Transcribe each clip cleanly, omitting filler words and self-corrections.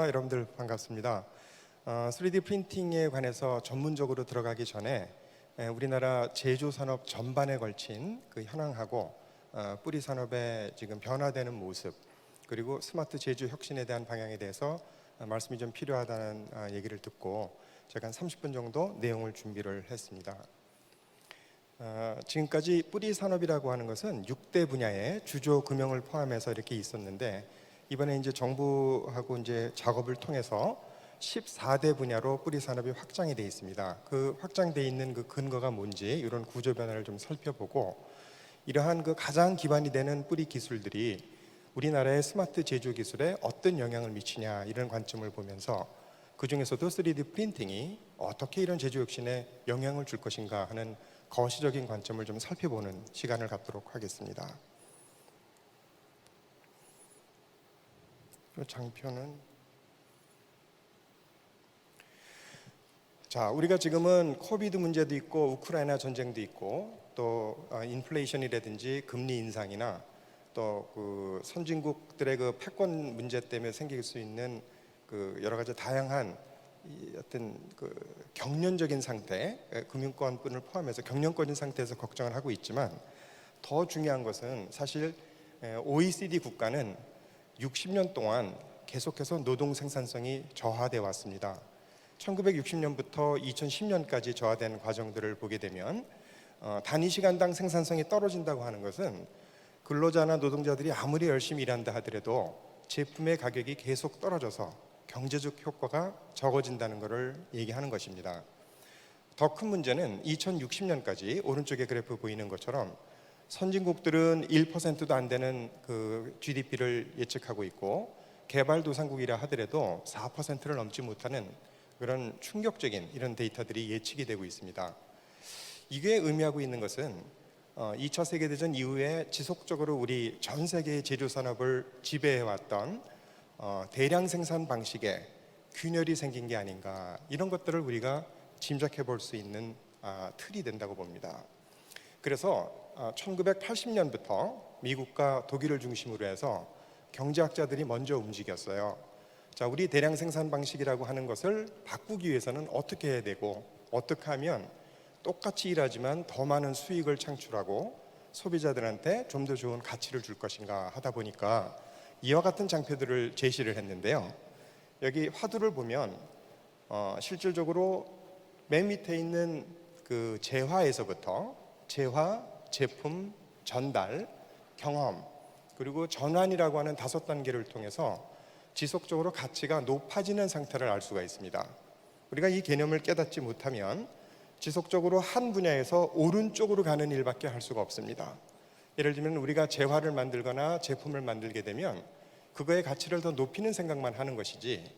여러분들 반갑습니다. 3D 프린팅에 관해서 전문적으로 들어가기 전에 우리나라 제조 산업 전반에 걸친 그 현황하고 뿌리 산업의 지금 변화되는 모습, 그리고 스마트 제조 혁신에 대한 방향에 대해서 말씀이 좀 필요하다는 얘기를 듣고 제가 한 30분 정도 내용을 준비를 했습니다. 지금까지 뿌리 산업이라고 하는 것은 6대 분야의 주조 금형을 포함해서 이렇게 있었는데, 이번에 이제 정부하고 이제 작업을 통해서 14대 분야로 뿌리 산업이 확장이 되어 있습니다. 그 확장되어 있는 그 근거가 뭔지 이런 구조 변화를 좀 살펴보고, 이러한 그 가장 기반이 되는 뿌리 기술들이 우리나라의 스마트 제조 기술에 어떤 영향을 미치냐, 이런 관점을 보면서 그 중에서도 3D 프린팅이 어떻게 이런 제조 혁신에 영향을 줄 것인가 하는 거시적인 관점을 좀 살펴보는 시간을 갖도록 하겠습니다. 이 장표는, 자, 우리가 지금은 코비드 문제도 있고 우크라이나 전쟁도 있고 또 인플레이션이라든지 금리 인상이나 또 그 선진국들의 그 패권 문제 때문에 생길 수 있는 그 여러 가지 다양한 어떤 그 경련적인 상태, 금융권을 포함해서 경련적인 상태에서 걱정을 하고 있지만, 더 중요한 것은 사실 OECD 국가는 60년 동안 계속해서 노동 생산성이 저하되어 왔습니다. 1960년부터 2010년까지 저하된 과정들을 보게 되면 단위 시간당 생산성이 떨어진다고 하는 것은 근로자나 노동자들이 아무리 열심히 일한다 하더라도 제품의 가격이 계속 떨어져서 경제적 효과가 적어진다는 것을 얘기하는 것입니다. 더 큰 문제는 2060년까지 오른쪽에 그래프 보이는 것처럼 선진국들은 1%도 안 되는 그 GDP를 예측하고 있고, 개발도상국이라 하더라도 4%를 넘지 못하는 그런 충격적인 이런 데이터들이 예측이 되고 있습니다. 이게 의미하고 있는 것은 2차 세계대전 이후에 지속적으로 우리 전 세계의 제조 산업을 지배해왔던 대량 생산 방식에 균열이 생긴 게 아닌가, 이런 것들을 우리가 짐작해 볼 수 있는 틀이 된다고 봅니다. 그래서 1980년부터 미국과 독일을 중심으로 해서 경제학자들이 먼저 움직였어요. 자, 우리 대량 생산 방식이라고 하는 것을 바꾸기 위해서는 어떻게 해야 되고, 어떻게 하면 똑같이 일하지만 더 많은 수익을 창출하고 소비자들한테 좀 더 좋은 가치를 줄 것인가 하다 보니까 이와 같은 장표들을 제시를 했는데요. 여기 화두를 보면 실질적으로 맨 밑에 있는 그 재화에서부터 재화, 제품, 전달, 경험, 그리고 전환이라고 하는 5단계를 통해서 지속적으로 가치가 높아지는 상태를 알 수가 있습니다. 우리가 이 개념을 깨닫지 못하면 지속적으로 한 분야에서 오른쪽으로 가는 일밖에 할 수가 없습니다. 예를 들면 우리가 재화를 만들거나 제품을 만들게 되면 그거의 가치를 더 높이는 생각만 하는 것이지,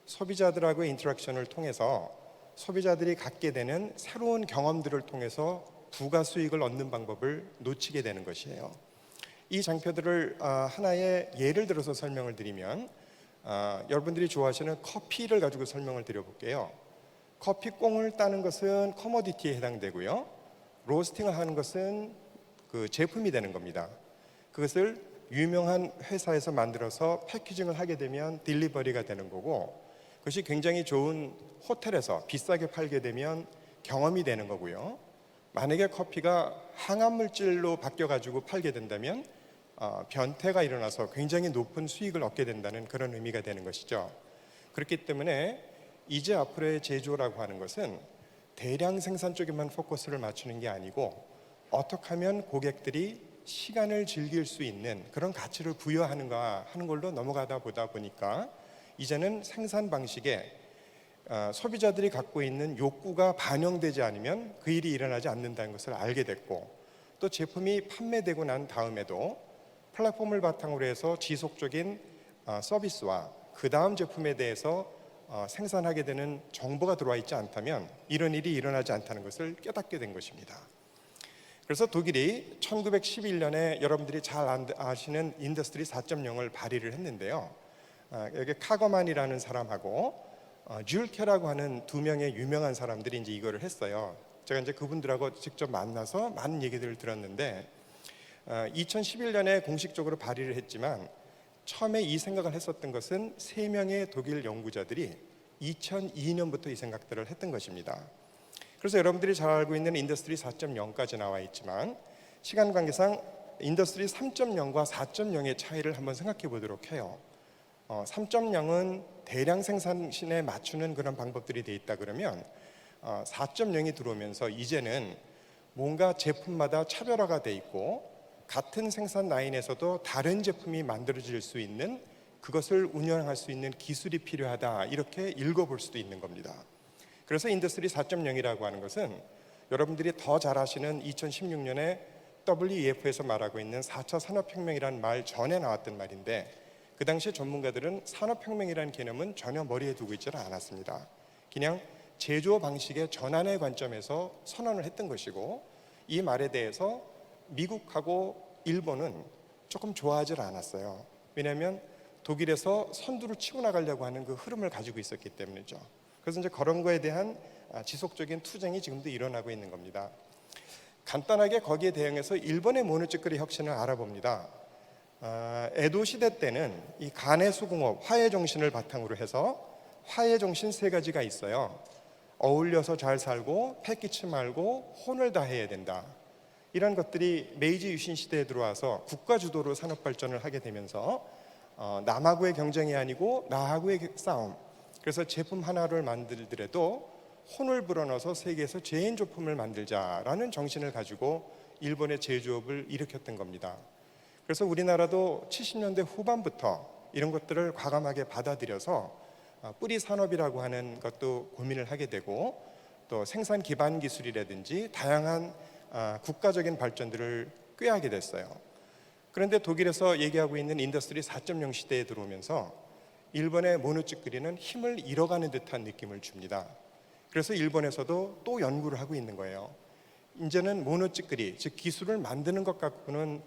소비자들하고의 인터랙션을 통해서 소비자들이 갖게 되는 새로운 경험들을 통해서 부가 수익을 얻는 방법을 놓치게 되는 것이에요. 이 장표들을 하나의 예를 들어서 설명을 드리면, 여러분들이 좋아하시는 커피를 가지고 설명을 드려볼게요. 커피 꽁을 따는 것은 커머디티에 해당되고요, 로스팅을 하는 것은 그 제품이 되는 겁니다. 그것을 유명한 회사에서 만들어서 패키징을 하게 되면 딜리버리가 되는 거고, 그것이 굉장히 좋은 호텔에서 비싸게 팔게 되면 경험이 되는 거고요. 만약에 커피가 항암 물질로 바뀌어 가지고 팔게 된다면 변태가 일어나서 굉장히 높은 수익을 얻게 된다는 그런 의미가 되는 것이죠. 그렇기 때문에 이제 앞으로의 제조라고 하는 것은 대량 생산 쪽에만 포커스를 맞추는 게 아니고, 어떻게 하면 고객들이 시간을 즐길 수 있는 그런 가치를 부여하는가 하는 걸로 넘어가다 보다 보니까 이제는 생산 방식에 소비자들이 갖고 있는 욕구가 반영되지 않으면 그 일이 일어나지 않는다는 것을 알게 됐고, 또 제품이 판매되고 난 다음에도 플랫폼을 바탕으로 해서 지속적인 서비스와 그 다음 제품에 대해서 생산하게 되는 정보가 들어와 있지 않다면 이런 일이 일어나지 않다는 것을 깨닫게 된 것입니다. 그래서 독일이 1911년에 여러분들이 잘 아시는 인더스트리 4.0을 발의를 했는데요. 여기 카거만이라는 사람하고 쥬르케라고 하는 두 명의 유명한 사람들이 이제 이거를 했어요. 제가 이제 그분들하고 직접 만나서 많은 얘기들을 들었는데, 2011년에 공식적으로 발의를 했지만 처음에 이 생각을 했었던 것은 3명의 독일 연구자들이 2002년부터 이 생각들을 했던 것입니다. 그래서 여러분들이 잘 알고 있는 인더스트리 4.0까지 나와 있지만 시간 관계상 인더스트리 3.0과 4.0의 차이를 한번 생각해 보도록 해요. 3.0은 대량 생산에 맞추는 그런 방법들이 돼 있다 그러면 4.0이 들어오면서 이제는 뭔가 제품마다 차별화가 돼 있고 같은 생산 라인에서도 다른 제품이 만들어질 수 있는, 그것을 운영할 수 있는 기술이 필요하다, 이렇게 읽어볼 수도 있는 겁니다. 그래서 인더스트리 4.0이라고 하는 것은 여러분들이 더 잘 아시는 2016년에 WEF에서 말하고 있는 4차 산업혁명이라는 말 전에 나왔던 말인데, 그 당시 전문가들은 산업혁명이라는 개념은 전혀 머리에 두고 있지는 않았습니다. 그냥 제조 방식의 전환의 관점에서 선언을 했던 것이고, 이 말에 대해서 미국하고 일본은 조금 좋아하지 않았어요. 왜냐하면 독일에서 선두를 치고 나가려고 하는 그 흐름을 가지고 있었기 때문이죠. 그래서 이제 그런 거에 대한 지속적인 투쟁이 지금도 일어나고 있는 겁니다. 간단하게 거기에 대응해서 일본의 모노찌꺼리 혁신을 알아봅니다. 에도 시대 때는 이 간의 수공업, 화해 정신을 바탕으로 해서 화해 정신 3가지가 있어요. 어울려서 잘 살고, 패기치 말고, 혼을 다해야 된다. 이런 것들이 메이지 유신 시대에 들어와서 국가 주도로 산업 발전을 하게 되면서 남하고의 경쟁이 아니고 나하고의 싸움. 그래서 제품 하나를 만들더라도 혼을 불어넣어서 세계에서 제일 좋품을 만들자라는 정신을 가지고 일본의 제조업을 일으켰던 겁니다. 그래서 우리나라도 70년대 후반부터 이런 것들을 과감하게 받아들여서 뿌리 산업이라고 하는 것도 고민을 하게 되고, 또 생산 기반 기술이라든지 다양한 국가적인 발전들을 꾀하게 됐어요. 그런데 독일에서 얘기하고 있는 인더스트리 4.0 시대에 들어오면서 일본의 모노찌꺼리는 힘을 잃어가는 듯한 느낌을 줍니다. 그래서 일본에서도 또 연구를 하고 있는 거예요. 이제는 모노찌꺼리, 즉 기술을 만드는 것 갖고는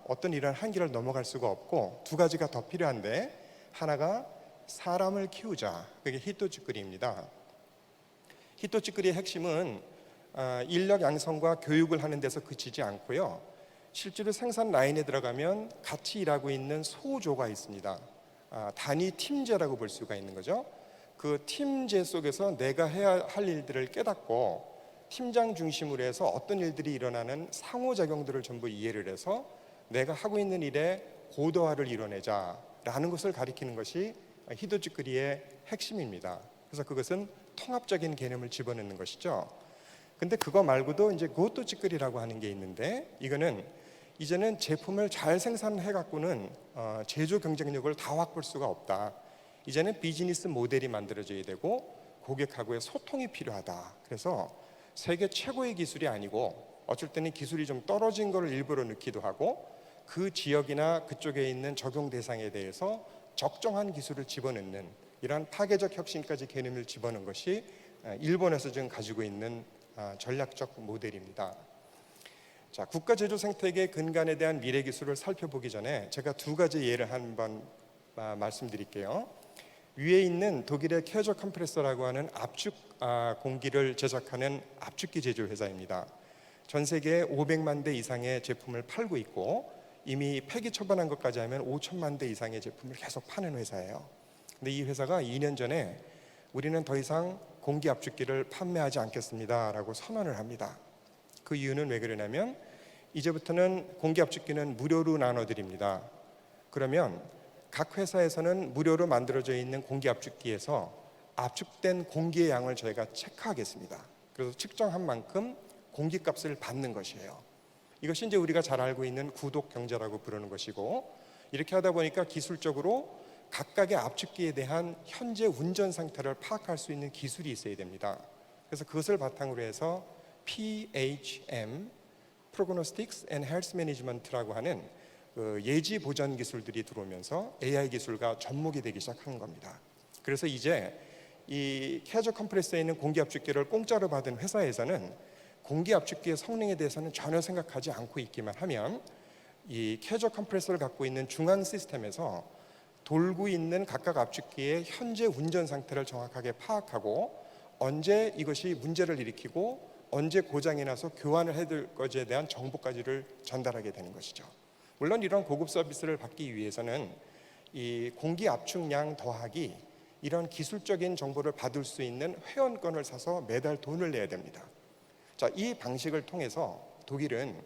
어떤 이런 한계를 넘어갈 수가 없고, 2가지가 더 필요한데, 하나가 사람을 키우자, 그게 히토찌꺼리입니다. 히토찌꺼리의 핵심은 인력 양성과 교육을 하는 데서 그치지 않고요, 실제로 생산 라인에 들어가면 같이 일하고 있는 소조가 있습니다. 단위 팀제라고 볼 수가 있는 거죠. 그 팀제 속에서 내가 해야 할 일들을 깨닫고 팀장 중심으로 해서 어떤 일들이 일어나는 상호작용들을 전부 이해를 해서 내가 하고 있는 일에 고도화를 이뤄내자라는 것을 가리키는 것이 히토찌꺼리의 핵심입니다. 그래서 그것은 통합적인 개념을 집어넣는 것이죠. 근데 그거 말고도 이제 고토찌꺼리라고 하는 게 있는데, 이거는 이제는 제품을 잘 생산해 갖고는 제조 경쟁력을 다 확보할 수가 없다. 이제는 비즈니스 모델이 만들어져야 되고 고객하고의 소통이 필요하다. 그래서 세계 최고의 기술이 아니고 어쩔 때는 기술이 좀 떨어진 걸 일부러 넣기도 하고, 그 지역이나 그쪽에 있는 적용 대상에 대해서 적정한 기술을 집어넣는 이러한 파괴적 혁신까지 개념을 집어넣은 것이 일본에서 지금 가지고 있는 전략적 모델입니다. 자, 국가 제조 생태계 근간에 대한 미래 기술을 살펴보기 전에 제가 2가지 예를 한번 말씀드릴게요. 위에 있는 독일의 캐저 컴프레서라고 하는 압축 공기를 제작하는 압축기 제조 회사입니다. 전 세계에 500만 대 이상의 제품을 팔고 있고, 이미 폐기 처분한 것까지 하면 5천만 대 이상의 제품을 계속 파는 회사예요. 근데 이 회사가 2년 전에 우리는 더 이상 공기 압축기를 판매하지 않겠습니다라고 선언을 합니다. 그 이유는 왜 그러냐면, 이제부터는 공기 압축기는 무료로 나눠드립니다. 그러면 각 회사에서는 무료로 만들어져 있는 공기 압축기에서 압축된 공기의 양을 저희가 체크하겠습니다. 그래서 측정한 만큼 공기값을 받는 것이에요. 이것이 이제 우리가 잘 알고 있는 구독 경제라고 부르는 것이고, 이렇게 하다 보니까 기술적으로 각각의 압축기에 대한 현재 운전 상태를 파악할 수 있는 기술이 있어야 됩니다. 그래서 그것을 바탕으로 해서 PHM, Prognostics and Health Management라고 하는 예지 보전 기술들이 들어오면서 AI 기술과 접목이 되기 시작한 겁니다. 그래서 이제 이 캐저 컴프레서에 있는 공기 압축기를 공짜로 받은 회사에서는 공기 압축기의 성능에 대해서는 전혀 생각하지 않고 있기만 하면, 이 캐저 컴프레서를 갖고 있는 중앙 시스템에서 돌고 있는 각각 압축기의 현재 운전 상태를 정확하게 파악하고, 언제 이것이 문제를 일으키고 언제 고장이 나서 교환을 해야 될 것에 대한 정보까지를 전달하게 되는 것이죠. 물론 이런 고급 서비스를 받기 위해서는 이 공기 압축량 더하기 이런 기술적인 정보를 받을 수 있는 회원권을 사서 매달 돈을 내야 됩니다. 자, 이 방식을 통해서 독일은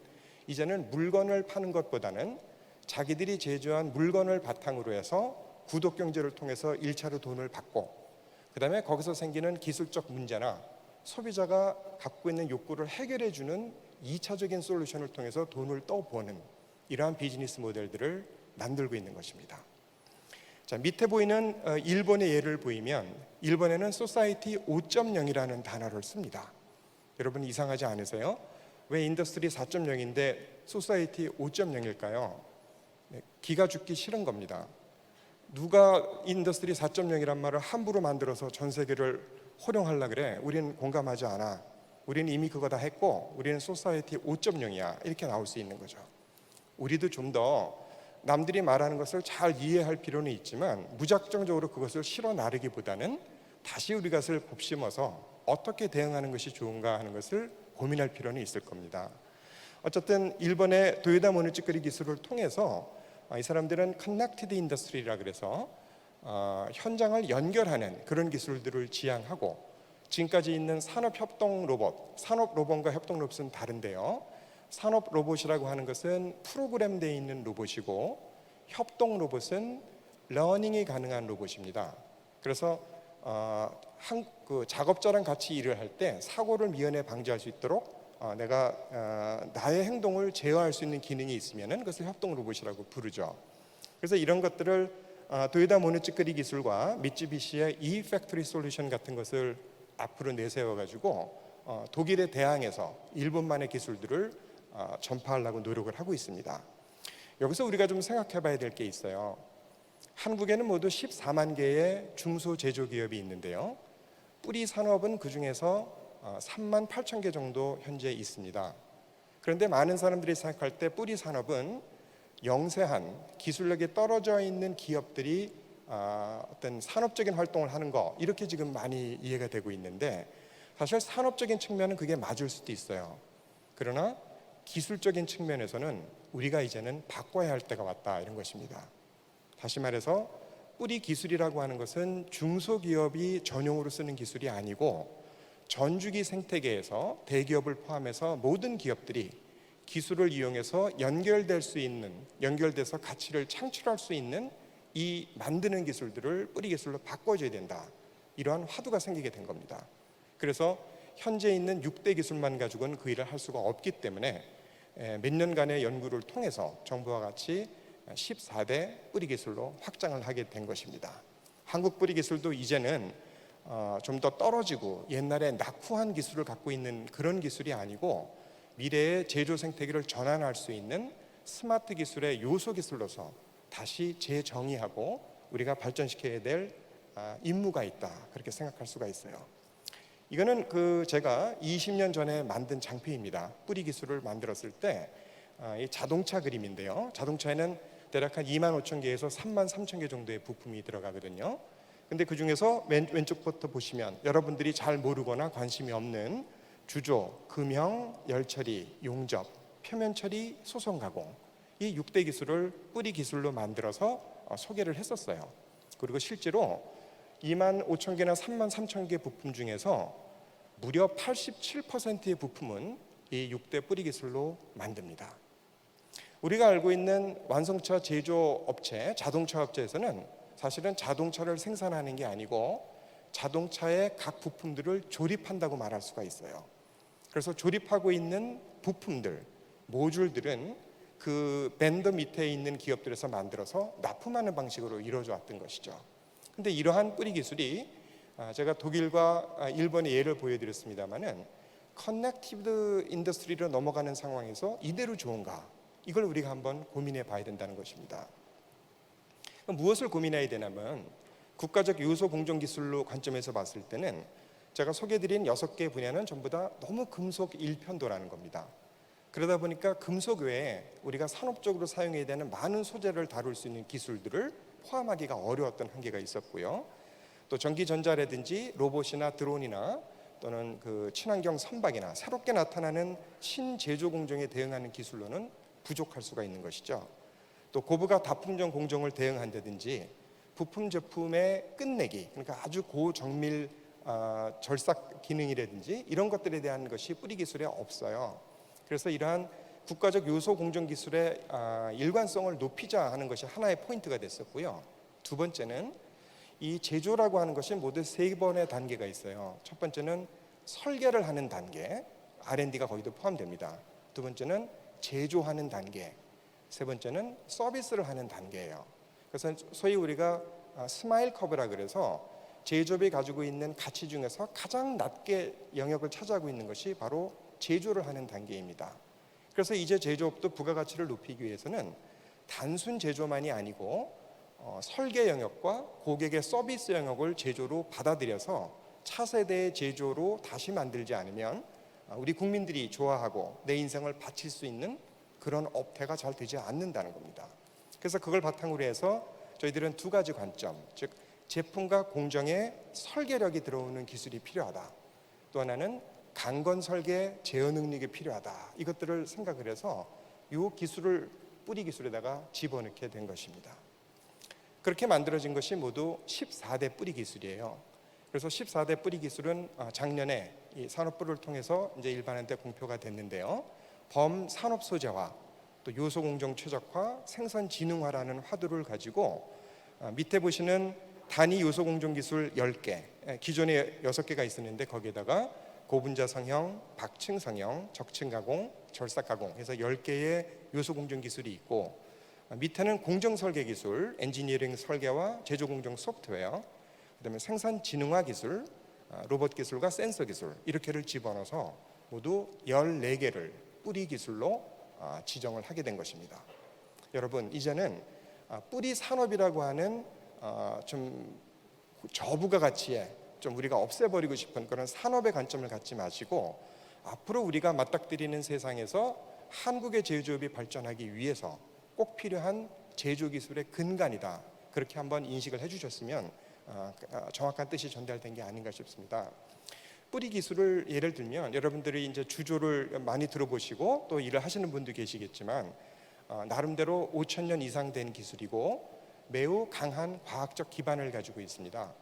이제는 물건을 파는 것보다는 자기들이 제조한 물건을 바탕으로 해서 구독 경제를 통해서 1차로 돈을 받고, 그다음에 거기서 생기는 기술적 문제나 소비자가 갖고 있는 욕구를 해결해 주는 2차적인 솔루션을 통해서 돈을 또 버는 이러한 비즈니스 모델들을 만들고 있는 것입니다. 자, 밑에 보이는 일본의 예를 보이면 일본에는 소사이티 5.0이라는 단어를 씁니다. 여러분 이상하지 않으세요? 왜 인더스트리 4.0인데 소사이티 5.0일까요? 기가 죽기 싫은 겁니다. 누가 인더스트리 4.0이란 말을 함부로 만들어서 전 세계를 호령하려 그래? 우리는 공감하지 않아. 우리는 이미 그거 다 했고 우리는 소사이티 5.0이야. 이렇게 나올 수 있는 거죠. 우리도 좀 더 남들이 말하는 것을 잘 이해할 필요는 있지만 무작정적으로 그것을 실어 나르기보다는 다시 우리 것을 곱씹어서 어떻게 대응하는 것이 좋은가 하는 것을 고민할 필요는 있을 겁니다. 어쨌든 일본의 도요타 모노츠쿠리 기술을 통해서 이 사람들은 커넥티드 인더스트리라 그래서 현장을 연결하는 그런 기술들을 지향하고, 지금까지 있는 산업 협동 로봇, 산업 로봇과 협동 로봇은 다른데요. 산업 로봇이라고 하는 것은 프로그램되어 있는 로봇이고 협동 로봇은 러닝이 가능한 로봇입니다. 그래서 그 작업자랑 같이 일을 할 때 사고를 미연에 방지할 수 있도록 내가 나의 행동을 제어할 수 있는 기능이 있으면은 그것을 협동 로봇이라고 부르죠. 그래서 이런 것들을 도요타 모노츠쿠리 기술과 미쯔비시의 E-팩토리 솔루션 같은 것을 앞으로 내세워 가지고 독일에 대항해서 일본만의 기술들을 전파하려고 노력을 하고 있습니다. 여기서 우리가 좀 생각해 봐야 될 게 있어요. 한국에는 모두 14만 개의 중소제조기업이 있는데요. 뿌리 산업은 그 중에서 3만 8천 개 정도 현재 있습니다. 그런데 많은 사람들이 생각할 때 뿌리 산업은 영세한 기술력이 떨어져 있는 기업들이 어떤 산업적인 활동을 하는 거, 이렇게 지금 많이 이해가 되고 있는데, 사실 산업적인 측면은 그게 맞을 수도 있어요. 그러나 기술적인 측면에서는 우리가 이제는 바꿔야 할 때가 왔다, 이런 것입니다. 다시 말해서 뿌리 기술이라고 하는 것은 중소기업이 전용으로 쓰는 기술이 아니고 전주기 생태계에서 대기업을 포함해서 모든 기업들이 기술을 이용해서 연결될 수 있는, 연결돼서 가치를 창출할 수 있는 이 만드는 기술들을 뿌리 기술로 바꿔줘야 된다, 이러한 화두가 생기게 된 겁니다. 그래서 현재 있는 6대 기술만 가지고는 그 일을 할 수가 없기 때문에 몇 년간의 연구를 통해서 정부와 같이 14대 뿌리 기술로 확장을 하게 된 것입니다. 한국 뿌리 기술도 이제는 좀 더 떨어지고 옛날에 낙후한 기술을 갖고 있는 그런 기술이 아니고 미래의 제조 생태계를 전환할 수 있는 스마트 기술의 요소 기술로서 다시 재정의하고 우리가 발전시켜야 될 임무가 있다, 그렇게 생각할 수가 있어요. 이거는 제가 20년 전에 만든 장표입니다. 뿌리 기술을 만들었을 때 이 자동차 그림인데요. 자동차에는 대략 한 2만 5천 개에서 3만 3천 개 정도의 부품이 들어가거든요. 근데 그 중에서 왼쪽부터 보시면 여러분들이 잘 모르거나 관심이 없는 주조, 금형, 열처리, 용접, 표면 처리, 소성 가공, 이 6대 기술을 뿌리 기술로 만들어서 소개를 했었어요. 그리고 실제로 2만 5천 개나 3만 3천 개 부품 중에서 무려 87%의 부품은 이 6대 뿌리 기술로 만듭니다. 우리가 알고 있는 완성차 제조 업체, 자동차 업체에서는 사실은 자동차를 생산하는 게 아니고 자동차의 각 부품들을 조립한다고 말할 수가 있어요. 그래서 조립하고 있는 부품들, 모듈들은 그 밴더 밑에 있는 기업들에서 만들어서 납품하는 방식으로 이루어져 왔던 것이죠. 근데 이러한 뿌리 기술이 제가 독일과 일본의 예를 보여드렸습니다마는 커넥티브 인더스트리로 넘어가는 상황에서 이대로 좋은가, 이걸 우리가 한번 고민해 봐야 된다는 것입니다. 무엇을 고민해야 되냐면 국가적 요소 공정 기술로 관점에서 봤을 때는 제가 소개해드린 6개 분야는 전부 다 너무 금속 일편도라는 겁니다. 그러다 보니까 금속 외에 우리가 산업적으로 사용해야 되는 많은 소재를 다룰 수 있는 기술들을 포함하기가 어려웠던 한계가 있었고요. 또 전기전자라든지 로봇이나 드론이나 또는 그 친환경 선박이나 새롭게 나타나는 신제조 공정에 대응하는 기술로는 부족할 수가 있는 것이죠. 또 고부가 다품종 공정을 대응한다든지 부품 제품의 끝내기, 그러니까 아주 고정밀 절삭 기능이라든지 이런 것들에 대한 것이 뿌리 기술에 없어요. 그래서 이러한 국가적 요소 공정 기술의 일관성을 높이자 하는 것이 하나의 포인트가 됐었고요. 두 번째는 이 제조라고 하는 것이 모두 세 번의 단계가 있어요. 첫 번째는 설계를 하는 단계, R&D가 거기도 포함됩니다. 두 번째는 제조하는 단계, 세 번째는 서비스를 하는 단계예요. 그래서 소위 우리가 스마일 커브라 그래서 제조업이 가지고 있는 가치 중에서 가장 낮게 영역을 차지하고 있는 것이 바로 제조를 하는 단계입니다. 그래서 이제 제조업도 부가가치를 높이기 위해서는 단순 제조만이 아니고 설계 영역과 고객의 서비스 영역을 제조로 받아들여서 차세대의 제조로 다시 만들지 않으면 우리 국민들이 좋아하고 내 인생을 바칠 수 있는 그런 업태가 잘 되지 않는다는 겁니다. 그래서 그걸 바탕으로 해서 저희들은 두 가지 관점, 즉 제품과 공정에 설계력이 들어오는 기술이 필요하다. 또 하나는 강건 설계 제어 능력이 필요하다. 이것들을 생각을 해서 이 기술을 뿌리 기술에다가 집어넣게 된 것입니다. 그렇게 만들어진 것이 모두 14대 뿌리 기술이에요. 그래서 14대 뿌리 기술은 작년에 이 산업부를 통해서 이제 일반한테 공표가 됐는데요. 범산업 소재화, 또 요소 공정 최적화, 생산 지능화라는 화두를 가지고 밑에 보시는 단위 요소 공정 기술 10개, 기존에 6개가 있었는데 거기에다가 고분자 성형, 박층 성형, 적층 가공, 절삭 가공 해서 10개의 요소 공정 기술이 있고, 밑에는 공정 설계 기술, 엔지니어링 설계와 제조 공정 소프트웨어, 그다음에 생산 지능화 기술, 로봇 기술과 센서 기술 이렇게를 집어넣어서 모두 14개를 뿌리 기술로 지정을 하게 된 것입니다. 여러분, 이제는 뿌리 산업이라고 하는 좀 저부가 가치에 좀 우리가 없애버리고 싶은 그런 산업의 관점을 갖지 마시고, 앞으로 우리가 맞닥뜨리는 세상에서 한국의 제조업이 발전하기 위해서 꼭 필요한 제조 기술의 근간이다, 그렇게 한번 인식을 해주셨으면 정확한 뜻이 전달된 게 아닌가 싶습니다. 뿌리 기술을 예를 들면 여러분들이 이제 주조를 많이 들어보시고 또 일을 하시는 분도 계시겠지만 나름대로 5,000년 이상 된 기술이고 매우 강한 과학적 기반을 가지고 있습니다.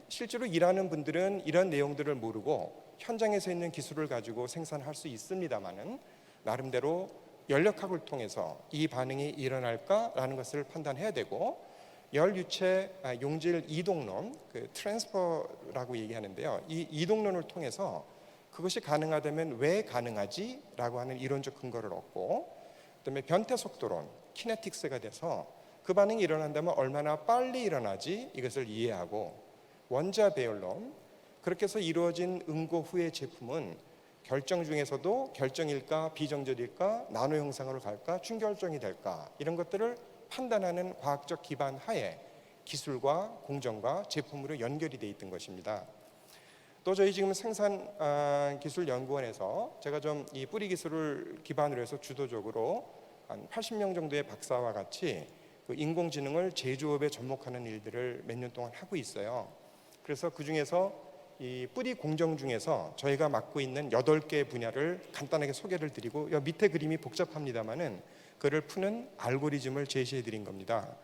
실제로 일하는 분들은 이런 내용들을 모르고 현장에서 있는 기술을 가지고 생산할 수 있습니다만은 나름대로 연력학을 통해서 이 반응이 일어날까라는 것을 판단해야 되고, 열유체 용질 이동론, 그 트랜스퍼라고 얘기하는데요. 이 이동론을 통해서 그것이 가능하다면 왜 가능하지라고 하는 이론적 근거를 얻고, 그다음에 변태 속도론, 키네틱스가 돼서 그 반응이 일어난다면 얼마나 빨리 일어나지 이것을 이해하고, 원자 배열론, 그렇게 해서 이루어진 응고 후의 제품은 결정 중에서도 결정일까 비정절일까 나노 형상으로 갈까 충결정이 될까 이런 것들을 판단하는 과학적 기반 하에 기술과 공정과 제품으로 연결이 돼 있던 것입니다. 또 저희 지금 생산기술연구원에서 제가 좀 이 뿌리 기술을 기반으로 해서 주도적으로 한 80명 정도의 박사와 같이 그 인공지능을 제조업에 접목하는 일들을 몇 년 동안 하고 있어요. 그래서 그 중에서 이 뿌리 공정 중에서 저희가 맡고 있는 8개 분야를 간단하게 소개를 드리고, 밑에 그림이 복잡합니다만은 그를 푸는 알고리즘을 제시해 드린 겁니다.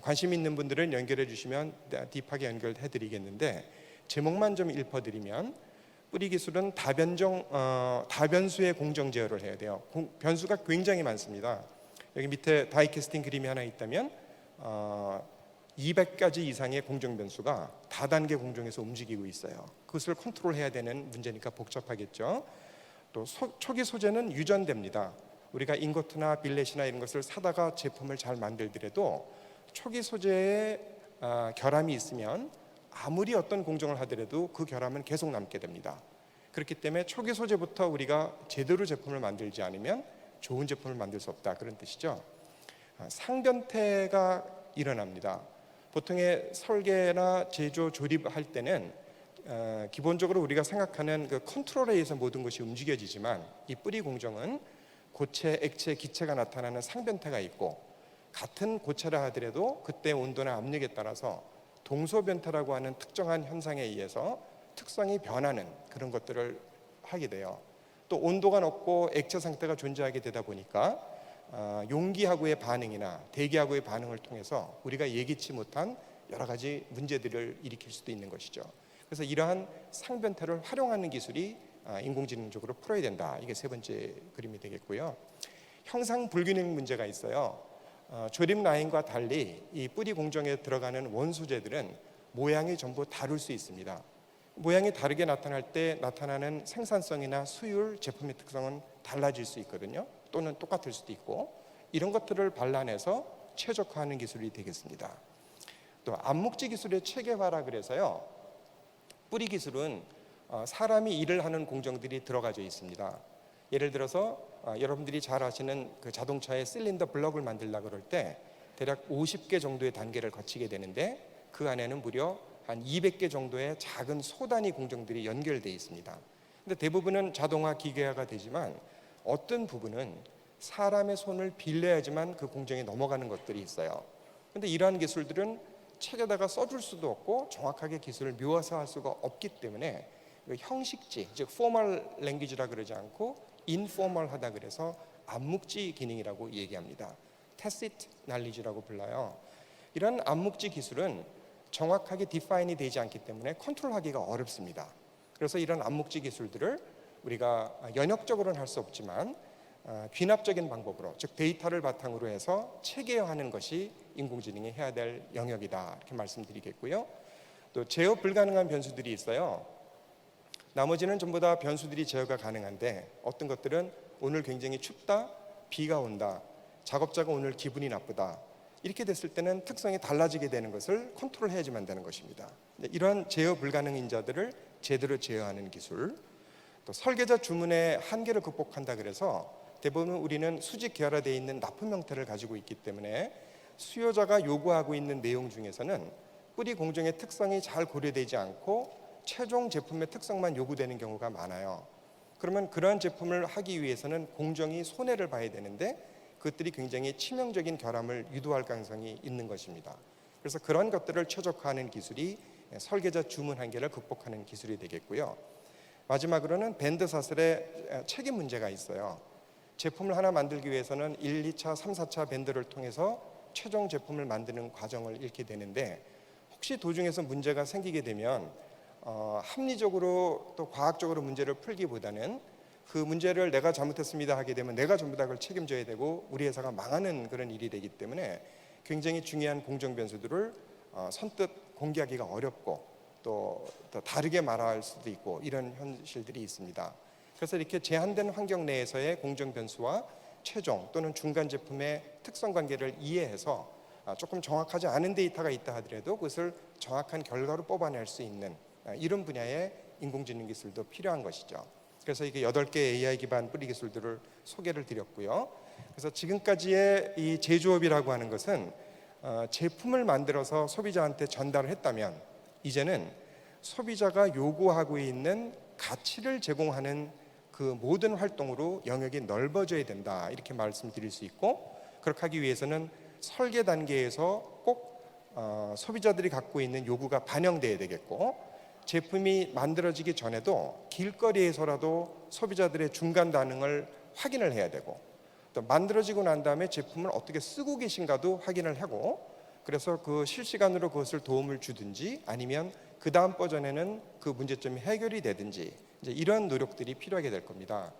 관심 있는 분들은 연결해 주시면 딥하게 연결해 드리겠는데, 제목만 좀 읊어드리면 뿌리 기술은 다변수의 공정 제어를 해야 돼요. 변수가 굉장히 많습니다. 여기 밑에 다이캐스팅 그림이 하나 있다면 200가지 이상의 공정 변수가 다단계 공정에서 움직이고 있어요. 그것을 컨트롤해야 되는 문제니까 복잡하겠죠. 또 초기 소재는 유전됩니다. 우리가 잉고트나 빌렛이나 이런 것을 사다가 제품을 잘 만들더라도 초기 소재에 결함이 있으면 아무리 어떤 공정을 하더라도 그 결함은 계속 남게 됩니다. 그렇기 때문에 초기 소재부터 우리가 제대로 제품을 만들지 않으면 좋은 제품을 만들 수 없다, 그런 뜻이죠. 상변태가 일어납니다. 보통의 설계나 제조, 조립할 때는 기본적으로 우리가 생각하는 그 컨트롤에 의해서 모든 것이 움직여지지만, 이 뿌리 공정은 고체, 액체, 기체가 나타나는 상변태가 있고, 같은 고체라 하더라도 그때 온도나 압력에 따라서 동소변태라고 하는 특정한 현상에 의해서 특성이 변하는 그런 것들을 하게 돼요. 또 온도가 높고 액체 상태가 존재하게 되다 보니까 용기하고의 반응이나 대기하고의 반응을 통해서 우리가 예기치 못한 여러 가지 문제들을 일으킬 수도 있는 것이죠. 그래서 이러한 상변태를 활용하는 기술이 인공지능적으로 풀어야 된다. 이게 세 번째 그림이 되겠고요. 형상 불균형 문제가 있어요. 조립 라인과 달리 이 뿌리 공정에 들어가는 원소재들은 모양이 전부 다를 수 있습니다. 모양이 다르게 나타날 때 나타나는 생산성이나 수율, 제품의 특성은 달라질 수 있거든요. 또는 똑같을 수도 있고, 이런 것들을 발라내서 최적화하는 기술이 되겠습니다. 또 암묵지 기술의 체계화라 그래서요, 뿌리 기술은 사람이 일을 하는 공정들이 들어가져 있습니다. 예를 들어서 여러분들이 잘 아시는 그 자동차의 실린더 블럭을 만들려고 그럴 때 대략 50개 정도의 단계를 거치게 되는데, 그 안에는 무려 한 200개 정도의 작은 소단위 공정들이 연결되어 있습니다. 근데 대부분은 자동화, 기계화가 되지만 어떤 부분은 사람의 손을 빌려야지만 그 공정에 넘어가는 것들이 있어요. 근데 이러한 기술들은 책에다가 써줄 수도 없고 정확하게 기술을 묘사할 수가 없기 때문에 형식지, 즉 포멀 랭귀지라 그러지 않고 인포멀하다 그래서 암묵지 기능이라고 얘기합니다. tacit knowledge라고 불러요. 이런 암묵지 기술은 정확하게 디파인이 되지 않기 때문에 컨트롤하기가 어렵습니다. 그래서 이런 암묵지 기술들을 우리가 연역적으로는 할 수 없지만 귀납적인 방법으로, 즉 데이터를 바탕으로 해서 체계화하는 것이 인공지능이 해야 될 영역이다, 이렇게 말씀드리겠고요. 또 제어 불가능한 변수들이 있어요. 나머지는 전부 다 변수들이 제어가 가능한데, 어떤 것들은 오늘 굉장히 춥다, 비가 온다, 작업자가 오늘 기분이 나쁘다, 이렇게 됐을 때는 특성이 달라지게 되는 것을 컨트롤해야지만 되는 것입니다. 이런 제어 불가능 인자들을 제대로 제어하는 기술, 또 설계자 주문의 한계를 극복한다 그래서 대부분 우리는 수직 계열화되어 있는 납품 형태를 가지고 있기 때문에 수요자가 요구하고 있는 내용 중에서는 뿌리 공정의 특성이 잘 고려되지 않고 최종 제품의 특성만 요구되는 경우가 많아요. 그러면 그런 제품을 하기 위해서는 공정이 손해를 봐야 되는데 그것들이 굉장히 치명적인 결함을 유도할 가능성이 있는 것입니다. 그래서 그런 것들을 최적화하는 기술이 설계자 주문 한계를 극복하는 기술이 되겠고요. 마지막으로는 밴드 사슬의 책임 문제가 있어요. 제품을 하나 만들기 위해서는 1, 2차, 3, 4차 밴드를 통해서 최종 제품을 만드는 과정을 잃게 되는데, 혹시 도중에서 문제가 생기게 되면 합리적으로 또 과학적으로 문제를 풀기보다는 그 문제를 내가 잘못했습니다 하게 되면 내가 전부 다 그걸 책임져야 되고 우리 회사가 망하는 그런 일이 되기 때문에 굉장히 중요한 공정 변수들을 선뜻 공개하기가 어렵고 또 다르게 말할 수도 있고, 이런 현실들이 있습니다. 그래서 이렇게 제한된 환경 내에서의 공정 변수와 최종 또는 중간 제품의 특성 관계를 이해해서 조금 정확하지 않은 데이터가 있다 하더라도 그것을 정확한 결과로 뽑아낼 수 있는 이런 분야의 인공지능 기술도 필요한 것이죠. 그래서 이게 8개 AI 기반 뿌리 기술들을 소개를 드렸고요. 그래서 지금까지의 이 제조업이라고 하는 것은 제품을 만들어서 소비자한테 전달을 했다면, 이제는 소비자가 요구하고 있는 가치를 제공하는 그 모든 활동으로 영역이 넓어져야 된다, 이렇게 말씀드릴 수 있고, 그렇게 하기 위해서는 설계 단계에서 꼭 소비자들이 갖고 있는 요구가 반영돼야 되겠고, 제품이 만들어지기 전에도 길거리에서라도 소비자들의 중간 반응을 확인을 해야 되고, 또 만들어지고 난 다음에 제품을 어떻게 쓰고 계신가도 확인을 하고, 그래서 그 실시간으로 그것을 도움을 주든지 아니면 그 다음 버전에는 그 문제점이 해결이 되든지, 이제 이런 노력들이 필요하게 될 겁니다.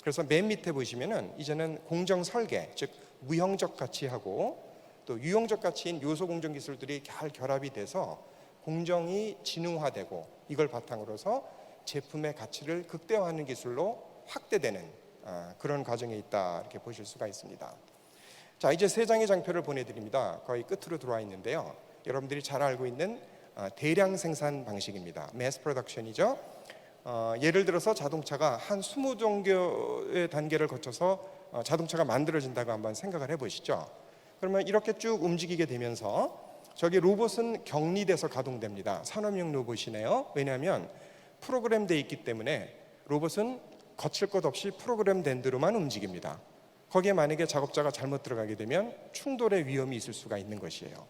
그래서 맨 밑에 보시면은 이제는 공정 설계, 즉 무형적 가치하고 또 유형적 가치인 요소 공정 기술들이 잘 결합이 돼서 공정이 진흥화되고, 이걸 바탕으로서 제품의 가치를 극대화하는 기술로 확대되는 그런 과정에 있다, 이렇게 보실 수가 있습니다. 자, 이제 3장의 장표를 보내드립니다. 거의 끝으로 들어와 있는데요. 여러분들이 잘 알고 있는 대량 생산 방식입니다. 매스 프로덕션이죠. 예를 들어서 자동차가 한 20 정도의 단계를 거쳐서 자동차가 만들어진다고 한번 생각을 해보시죠. 그러면 이렇게 쭉 움직이게 되면서 저기 로봇은 격리돼서 가동됩니다. 산업용 로봇이네요. 왜냐하면 프로그램되어 있기 때문에 로봇은 거칠 것 없이 프로그램된 대로만 움직입니다. 거기에 만약에 작업자가 잘못 들어가게 되면 충돌의 위험이 있을 수가 있는 것이에요.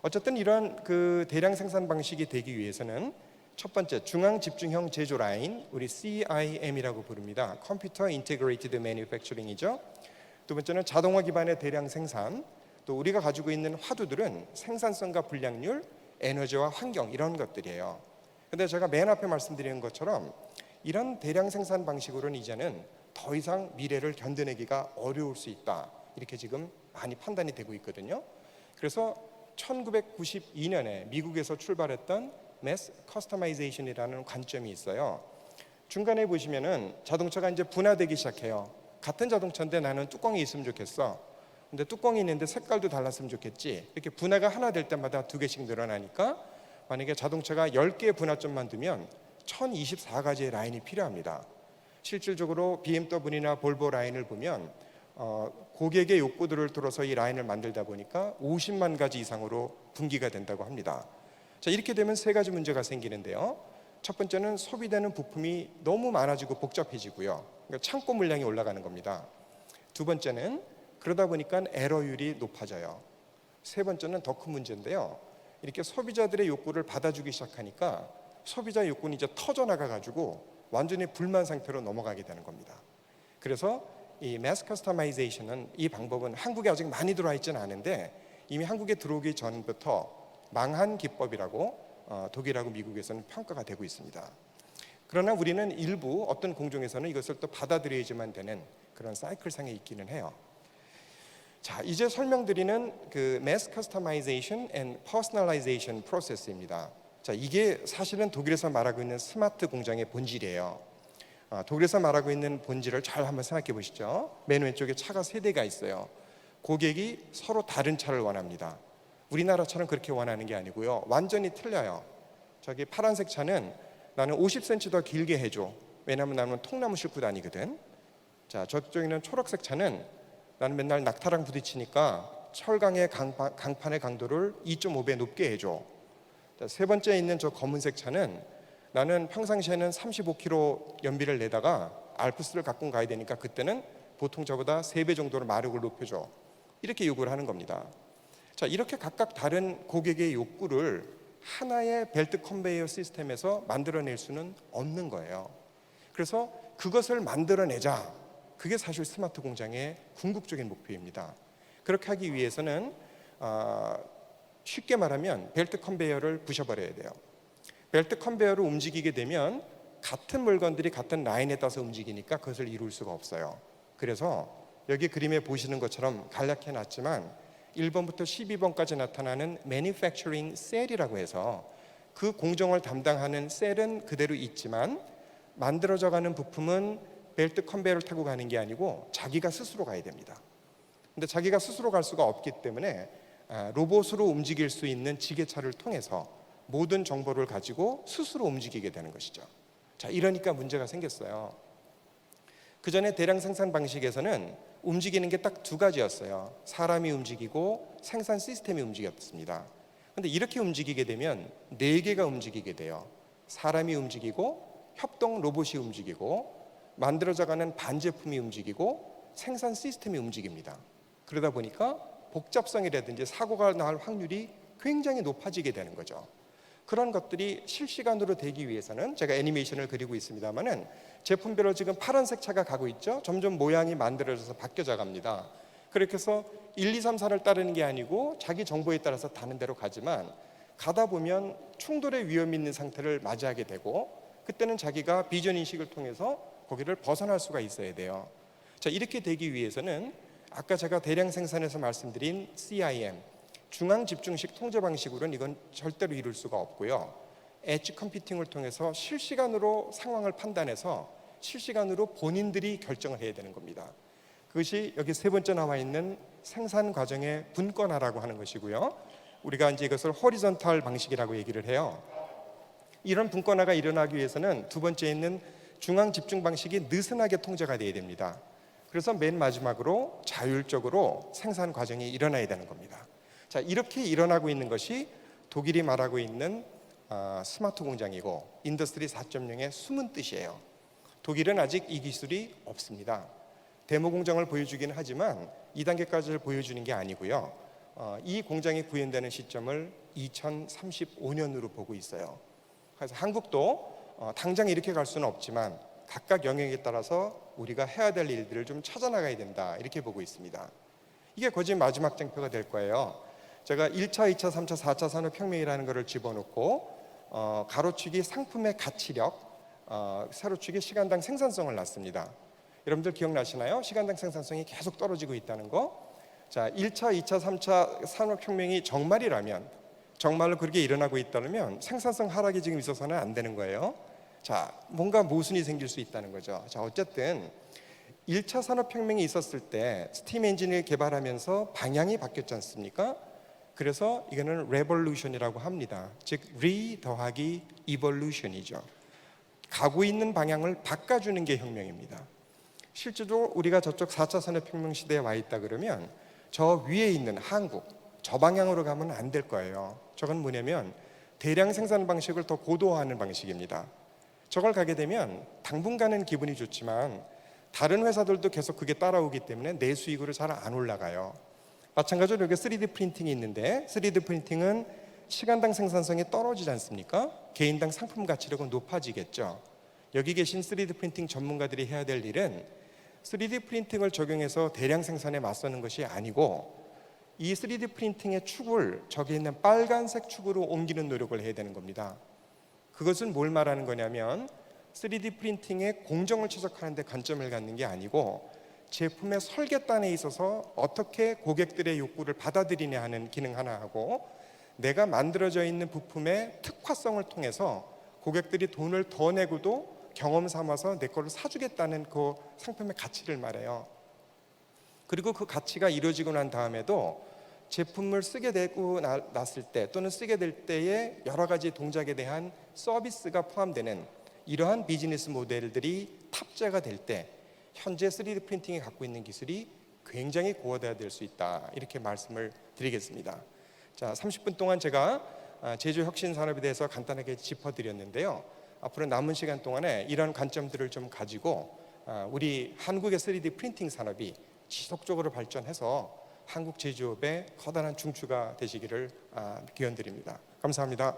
어쨌든 이런 그 대량 생산 방식이 되기 위해서는 첫 번째, 중앙 집중형 제조 라인, 우리 CIM이라고 부릅니다. 컴퓨터 인테그레이티드 매니팩처링이죠. 두 번째는 자동화 기반의 대량 생산, 또 우리가 가지고 있는 화두들은 생산성과 불량률, 에너지와 환경 이런 것들이에요. 근데 제가 맨 앞에 말씀드린 것처럼 이런 대량 생산 방식으로는 이제는 더 이상 미래를 견뎌내기가 어려울 수 있다, 이렇게 지금 많이 판단이 되고 있거든요. 그래서 1992년에 미국에서 출발했던 매스 커스터마이제이션이라는 관점이 있어요. 중간에 보시면은 자동차가 이제 분화되기 시작해요. 같은 자동차인데 나는 뚜껑이 있으면 좋겠어. 근데 뚜껑이 있는데 색깔도 달랐으면 좋겠지. 이렇게 분화가 하나 될 때마다 두 개씩 늘어나니까 만약에 자동차가 10개의 분화점만 두면 1024가지의 라인이 필요합니다. 실질적으로 BMW나 볼보 라인을 보면 고객의 욕구들을 들어서 이 라인을 만들다 보니까 50만 가지 이상으로 분기가 된다고 합니다. 자, 이렇게 되면 세 가지 문제가 생기는데요. 첫 번째는 소비되는 부품이 너무 많아지고 복잡해지고요. 그러니까 창고 물량이 올라가는 겁니다. 두 번째는 그러다 보니까 에러율이 높아져요. 세 번째는 더 큰 문제인데요. 이렇게 소비자들의 욕구를 받아주기 시작하니까 소비자 욕구는 이제 터져나가 가지고 완전히 불만 상태로 넘어가게 되는 겁니다. 그래서 이 매스 커스터마이제이션은, 이 방법은 한국에 아직 많이 들어와 있지는 않은데 이미 한국에 들어오기 전부터 망한 기법이라고 독일하고 미국에서는 평가가 되고 있습니다. 그러나 우리는 일부 어떤 공정에서는 이것을 또 받아들여야지만 되는 그런 사이클상에 있기는 해요. 자, 이제 설명드리는 그 Mass Customization and Personalization 프로세스입니다. 자, 이게 사실은 독일에서 말하고 있는 스마트 공장의 본질이에요. 독일에서 말하고 있는 본질을 잘 한번 생각해 보시죠. 맨 왼쪽에 차가 세 대가 있어요. 고객이 서로 다른 차를 원합니다. 우리나라처럼 그렇게 원하는 게 아니고요, 완전히 틀려요. 저기 파란색 차는 나는 50cm 더 길게 해줘. 왜냐하면 나는 통나무 싣고 다니거든. 자, 저쪽에는 초록색 차는 나는 맨날 낙타랑 부딪히니까 철강의 강판의 강도를 2.5배 높게 해줘. 자, 세 번째에 있는 저 검은색 차는 나는 평상시에는 35km 연비를 내다가 알프스를 가끔 가야 되니까 그때는 보통 저보다 3배 정도로 마력을 높여줘. 이렇게 요구를 하는 겁니다. 자, 이렇게 각각 다른 고객의 욕구를 하나의 벨트 컨베이어 시스템에서 만들어낼 수는 없는 거예요. 그래서 그것을 만들어내자, 그게 사실 스마트 공장의 궁극적인 목표입니다. 그렇게 하기 위해서는 쉽게 말하면 벨트 컨베이어를 부셔버려야 돼요. 벨트 컨베이어를 움직이게 되면 같은 물건들이 같은 라인에 따라서 움직이니까 그것을 이룰 수가 없어요. 그래서 여기 그림에 보시는 것처럼 간략해 놨지만 1번부터 12번까지 나타나는 Manufacturing Cell이라고 해서 그 공정을 담당하는 셀은 그대로 있지만 만들어져 가는 부품은 벨트 컨베이어를 타고 가는 게 아니고 자기가 스스로 가야 됩니다. 근데 자기가 스스로 갈 수가 없기 때문에 로봇으로 움직일 수 있는 지게차를 통해서 모든 정보를 가지고 스스로 움직이게 되는 것이죠. 자, 이러니까 문제가 생겼어요. 그 전에 대량 생산 방식에서는 움직이는 게 딱 두 가지였어요. 사람이 움직이고 생산 시스템이 움직였습니다. 그런데 이렇게 움직이게 되면 네 개가 움직이게 돼요. 사람이 움직이고 협동 로봇이 움직이고 만들어져가는 반제품이 움직이고 생산 시스템이 움직입니다. 그러다 보니까 복잡성이라든지 사고가 날 확률이 굉장히 높아지게 되는 거죠. 그런 것들이 실시간으로 되기 위해서는 제가 애니메이션을 그리고 있습니다만은 제품별로 지금 파란색 차가 가고 있죠. 점점 모양이 만들어져서 바뀌어져 갑니다. 그렇게 해서 1, 2, 3, 4를 따르는 게 아니고 자기 정보에 따라서 다른 데로 가지만 가다 보면 충돌의 위험이 있는 상태를 맞이하게 되고 그때는 자기가 비전 인식을 통해서 거기를 벗어날 수가 있어야 돼요. 자, 이렇게 되기 위해서는 아까 제가 대량 생산에서 말씀드린 CIM, 중앙 집중식 통제 방식으로는 이건 절대로 이룰 수가 없고요. 엣지 컴퓨팅을 통해서 실시간으로 상황을 판단해서 실시간으로 본인들이 결정을 해야 되는 겁니다. 그것이 여기 세 번째 나와 있는 생산 과정의 분권화라고 하는 것이고요. 우리가 이제 이것을 호리존탈 방식이라고 얘기를 해요. 이런 분권화가 일어나기 위해서는 두 번째에 있는 중앙 집중 방식이 느슨하게 통제가 돼야 됩니다. 그래서 맨 마지막으로 자율적으로 생산 과정이 일어나야 되는 겁니다. 자, 이렇게 일어나고 있는 것이 독일이 말하고 있는 스마트 공장이고 인더스트리 4.0의 숨은 뜻이에요. 독일은 아직 이 기술이 없습니다. 데모 공장을 보여주기는 하지만 2단계까지를 보여주는 게 아니고요. 이 공장이 구현되는 시점을 2035년으로 보고 있어요. 그래서 한국도 당장 이렇게 갈 수는 없지만 각각 영역에 따라서 우리가 해야 될 일들을 좀 찾아나가야 된다, 이렇게 보고 있습니다. 이게 거진 마지막 쟁표가 될 거예요. 제가 1차, 2차, 3차, 4차 산업혁명이라는 것을 집어넣고 가로치기 상품의 가치력, 세로치기 시간당 생산성을 놨습니다. 여러분들 기억나시나요? 시간당 생산성이 계속 떨어지고 있다는 거. 자, 1차, 2차, 3차 산업혁명이 정말이라면, 정말로 그렇게 일어나고 있다면 생산성 하락이 지금 있어서는 안 되는 거예요. 자, 뭔가 모순이 생길 수 있다는 거죠. 자, 어쨌든 1차 산업혁명이 있었을 때 스팀 엔진을 개발하면서 방향이 바뀌었지 않습니까? 그래서 이거는 레볼루션이라고 합니다. 즉 리 더하기 이볼루션이죠. 가고 있는 방향을 바꿔주는 게 혁명입니다. 실제로 우리가 저쪽 4차 산업혁명 시대에 와 있다 그러면 저 위에 있는 한국, 저 방향으로 가면 안 될 거예요. 저건 뭐냐면 대량 생산 방식을 더 고도화하는 방식입니다. 저걸 가게 되면 당분간은 기분이 좋지만 다른 회사들도 계속 그게 따라오기 때문에 내 수익으로 잘 안 올라가요. 마찬가지로 여기 3D 프린팅이 있는데 3D 프린팅은 시간당 생산성이 떨어지지 않습니까? 개인당 상품 가치력은 높아지겠죠. 여기 계신 3D 프린팅 전문가들이 해야 될 일은 3D 프린팅을 적용해서 대량 생산에 맞서는 것이 아니고 이 3D 프린팅의 축을 저기 있는 빨간색 축으로 옮기는 노력을 해야 되는 겁니다. 그것은 뭘 말하는 거냐면 3D 프린팅의 공정을 최적화하는 데 관점을 갖는 게 아니고 제품의 설계단에 있어서 어떻게 고객들의 욕구를 받아들이냐 하는 기능 하나 하고 내가 만들어져 있는 부품의 특화성을 통해서 고객들이 돈을 더 내고도 경험 삼아서 내 거를 사주겠다는 그 상품의 가치를 말해요. 그리고 그 가치가 이루어지고 난 다음에도 제품을 쓰게 되고 났을 때 또는 쓰게 될 때의 여러 가지 동작에 대한 서비스가 포함되는 이러한 비즈니스 모델들이 탑재가 될 때 현재 3D 프린팅이 갖고 있는 기술이 굉장히 고도화되어야 될 수 있다, 이렇게 말씀을 드리겠습니다. 자, 30분 동안 제가 제조 혁신 산업에 대해서 간단하게 짚어드렸는데요. 앞으로 남은 시간 동안에 이런 관점들을 좀 가지고 우리 한국의 3D 프린팅 산업이 지속적으로 발전해서 한국 제조업의 커다란 중추가 되시기를 기원드립니다. 감사합니다.